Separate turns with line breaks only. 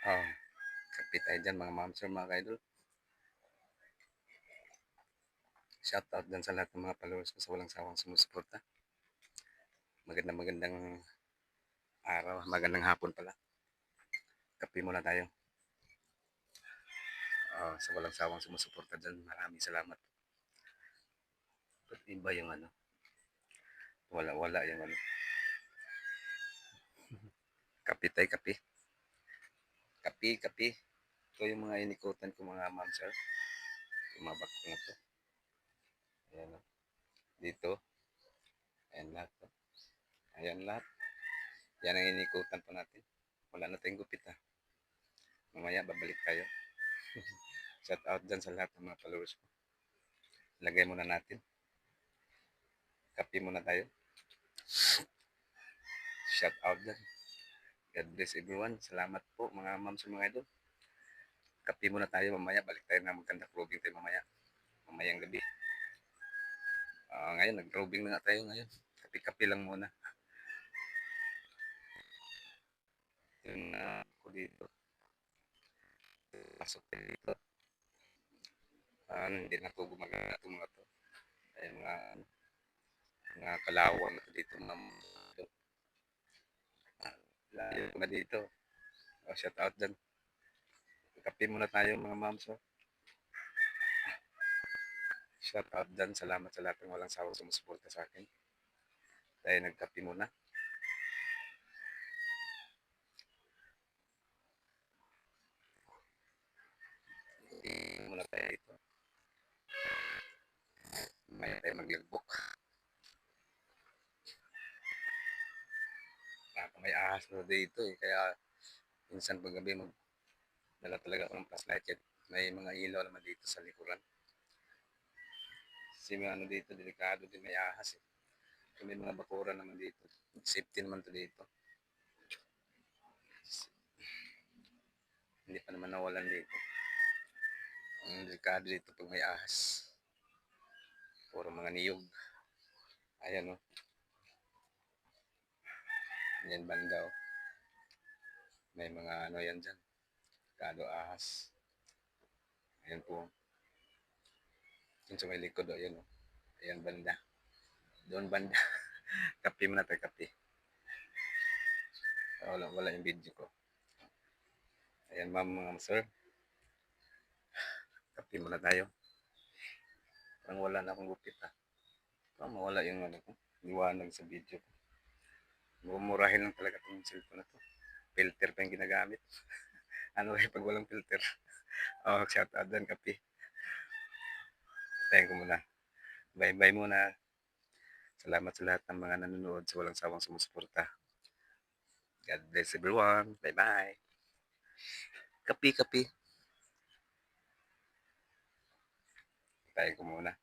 Oh, kape tayo dyan mga ma'am sir, mga idol. Shout out dyan sa lahat ng mga followers ko sa walang sawang sumusuporta. Magandang araw, magandang hapon pala. Kape muna tayo. Sa walang sawang sumusuporta dyan, maraming salamat. Ba't iba yung ano? Wala yung ano. Kape tayo, kape. Kape. Ito yung mga inikutan ko mga ma'am sir. Tumabak ko na to. Ayan o. Dito. Ayan lahat to. Ayan lahat. Yan ang inikutan po natin. Wala na tayong gupit ha. Mamaya babalik tayo. Shout out dyan sa lahat ng mga followers ko. Lagay muna natin. Kape muna tayo. Shout out dyan. God bless everyone. Salamat po mga ma'am sa mga idol. Kape muna tayo mamaya. Balik tayo na maganda probing tayo mamaya. Mamayang gabi. Ngayon, nag-probing na nga tayo ngayon. Kape-kape lang muna. Yung ko dito. Pasok tayo dito. Hindi na po gumagana itong mga to. Ay mga kalawang na dito ma'am. Layo na dito. Shout out dyan. Kape muna tayo mga ma'am. So, shout out dyan. Salamat sa lahat ng walang sawang sumusuporta sa akin. Tayo nagkape muna. Muna tayo dito. May tayo maglagbok. May ahas na dito eh. Kaya minsan paggabi dala talaga ako ng flashlight. May mga ilaw naman dito sa likuran. Kasi may ano dito, delikado din may ahas eh. So, may mga bakuran naman dito. Safety naman to dito. Hindi pa naman nawalan dito. Ang delikado dito pag may ahas. Puro mga niyog. Ayan o. Yan banda o. May mga ano yan dyan. Delikado ahas. Ayan po. Yun sa may likod o. Ayan o. Ayan banda. Doon banda. Kape muna tayo, kape. Wala yung video ko. Ayan ma'am, mga sir. Kape muna tayo. Parang wala na akong gupit ha. Parang mawala yung ano ko. Liwanag sa video ko. Mumurahin lang talaga itong cellphone na to. Filter pa yung ginagamit. Ano eh, pag walang filter. Shout out dyan, kape. Tayo ko muna. Bye-bye muna. Salamat sa lahat ng mga nanonood sa walang sawang sumusuporta. God bless everyone. Bye-bye. Kape. Tayo ko muna.